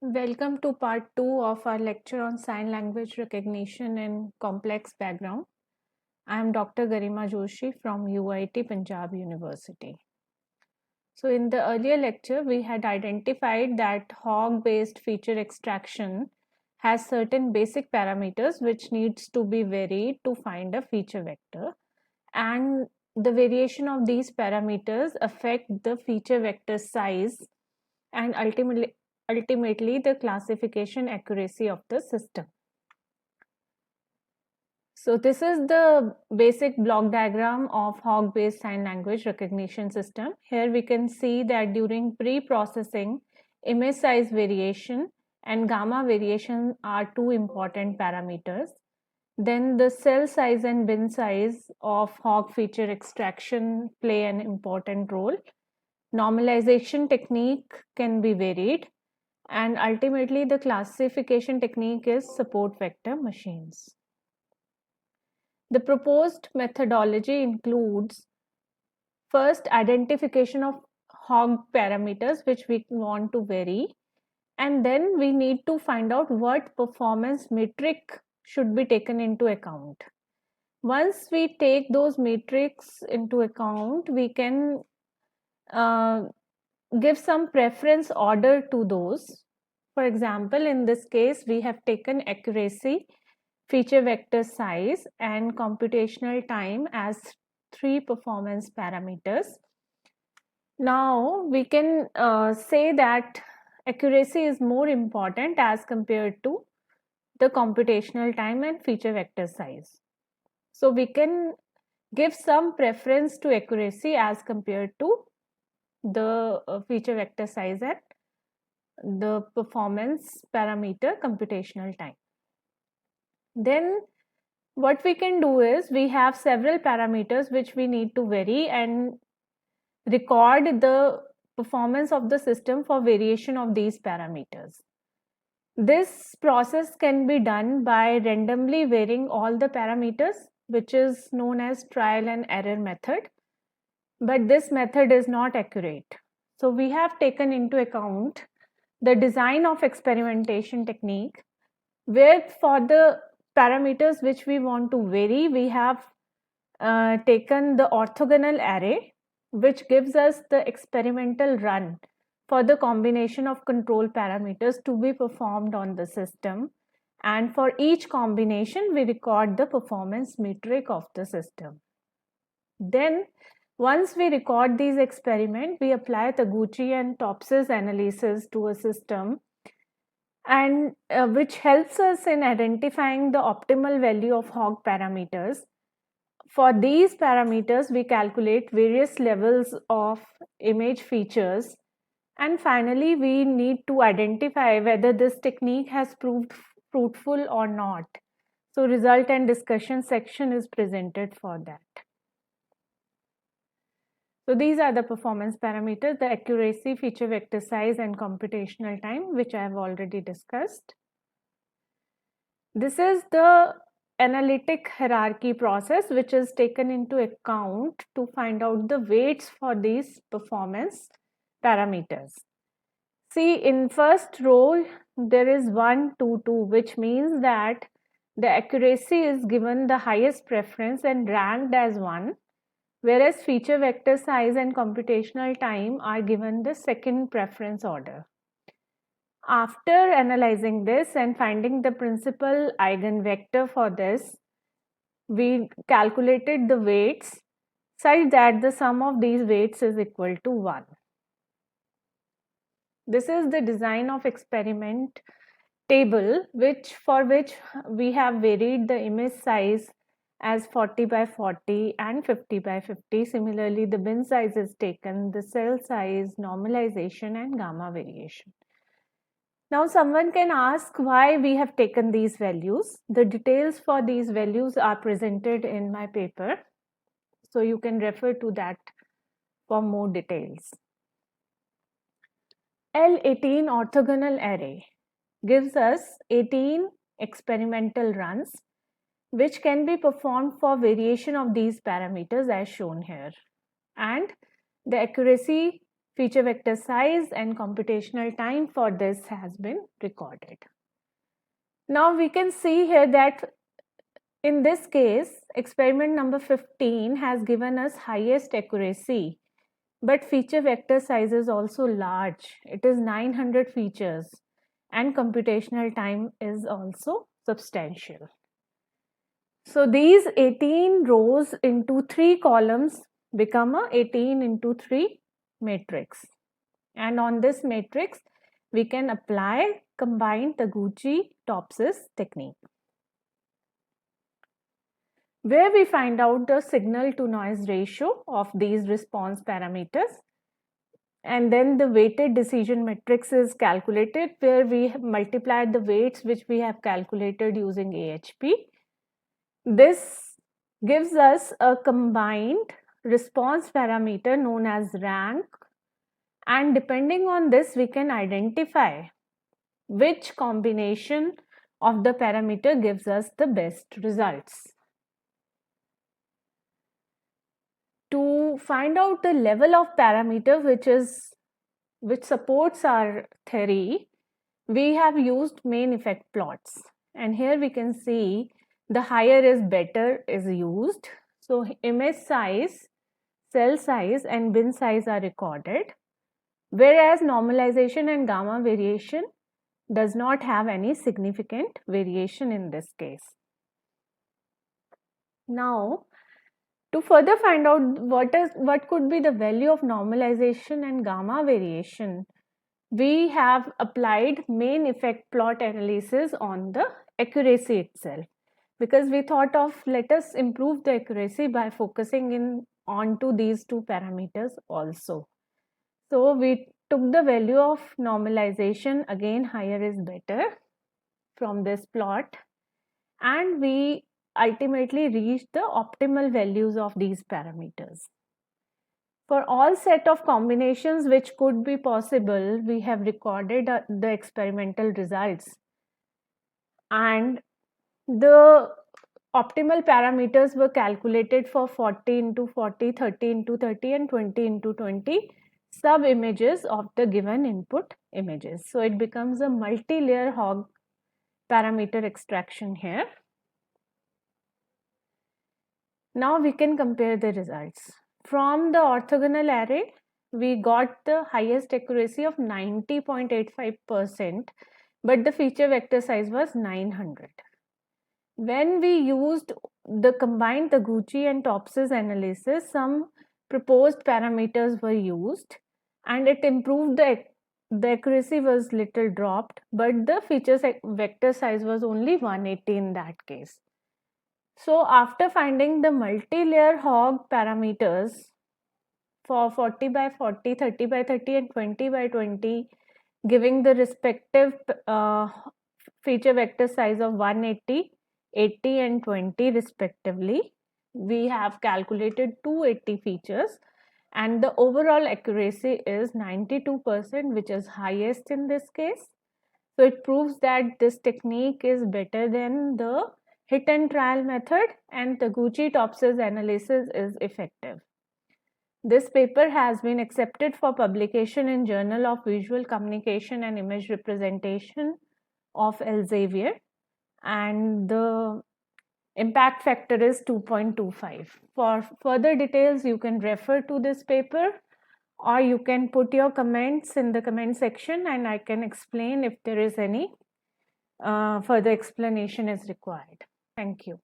Welcome to part 2 of our lecture on sign language recognition in complex background. I am Dr. Garima Joshi from UIT Punjab University. So in the earlier lecture, we had identified that Hogg-based feature extraction has certain basic parameters which needs to be varied to find a feature vector, and the variation of these parameters affect the feature vector size and ultimately the classification accuracy of the system. So this is the basic block diagram of Hogg-based sign language recognition system. Here we can see that during pre-processing, image size variation and gamma variation are two important parameters. Then the cell size and bin size of Hogg feature extraction play an important role. Normalization technique can be varied, and ultimately the classification technique is support vector machines. The proposed methodology includes first identification of Hogg parameters which we want to vary, and then we need to find out what performance metric should be taken into account. Once we take those metrics into account, we can give some preference order to those. For example, in this case, we have taken accuracy, feature vector size, and computational time as three performance parameters. Now, we can say that accuracy is more important as compared to the computational time and feature vector size. So, we can give some preference to accuracy as compared to the feature vector size and the performance parameter computational time. Then what we can do is we have several parameters which we need to vary and record the performance of the system for variation of these parameters. This process can be done by randomly varying all the parameters, which is known as trial and error method, but this method is not accurate. So we have taken into account the design of experimentation technique, where for the parameters which we want to vary, we have taken the orthogonal array, which gives us the experimental run for the combination of control parameters to be performed on the system. And for each combination, we record the performance metric of the system. Then, once we record these experiments, we apply Taguchi and Topsis analysis to a system, and which helps us in identifying the optimal value of Hogg parameters. For these parameters, we calculate various levels of image features, and finally we need to identify whether this technique has proved fruitful or not. So result and discussion section is presented for that. So these are the performance parameters: the accuracy, feature vector size, and computational time, which I have already discussed. This is the analytic hierarchy process which is taken into account to find out the weights for these performance parameters. See, in first row there is 1, 2, 2, which means that the accuracy is given the highest preference and ranked as 1, whereas feature vector size and computational time are given the second preference order. After analyzing this and finding the principal eigenvector for this, we calculated the weights such that the sum of these weights is equal to 1. This is the design of experiment table, for which we have varied the image size as 40 by 40 and 50 by 50. Similarly, the bin size is taken, the cell size, normalization, and gamma variation. Now someone can ask why we have taken these values. The details for these values are presented in my paper, so you can refer to that for more details. L18 orthogonal array gives us 18 experimental runs which can be performed for variation of these parameters as shown here, and the accuracy feature vector size and computational time for this has been recorded. Now we can see here that in this case, experiment number 15 has given us highest accuracy, but feature vector size is also large. It is 900 features and computational time is also substantial. So these 18 rows into 3 columns become a 18 into 3 matrix. And on this matrix, we can apply combined Taguchi-Topsis technique, where we find out the signal to noise ratio of these response parameters. And then the weighted decision matrix is calculated, where we have multiplied the weights which we have calculated using AHP. This gives us a combined response parameter known as rank, and depending on this we can identify which combination of the parameter gives us the best results. To find out the level of parameter which supports our theory, we have used main effect plots, and here we can see the higher is better is used. So image size, cell size and bin size are recorded, whereas normalization and gamma variation does not have any significant variation in this case. Now, to further find out what could be the value of normalization and gamma variation, we have applied main effect plot analysis on the accuracy itself, because we thought of let us improve the accuracy by focusing in onto these two parameters also. So we took the value of normalization, again higher is better, from this plot, and we ultimately reached the optimal values of these parameters. For all set of combinations which could be possible, we have recorded the experimental results, and the optimal parameters were calculated for 40 into 40, 30 into 30 and 20 into 20 sub images of the given input images. So it becomes a multi-layer Hogg parameter extraction here. Now we can compare the results. From the orthogonal array, we got the highest accuracy of 90.85%, but the feature vector size was 900. When we used the combined Taguchi and Topsis analysis, some proposed parameters were used and it improved the accuracy was little dropped, but the feature vector size was only 180 in that case. So after finding the multi-layer Hogg parameters for 40 by 40, 30 by 30 and 20 by 20, giving the respective feature vector size of 180, 80 and 20 respectively, we have calculated 280 features and the overall accuracy is 92%, which is highest in this case. So it proves that this technique is better than the hit and trial method, and Taguchi-Topsis analysis is effective. This paper has been accepted for publication in Journal of Visual Communication and Image Representation of Elsevier, and the impact factor is 2.25. For further details, you can refer to this paper, or you can put your comments in the comment section and I can explain if there is any further explanation is required. Thank you.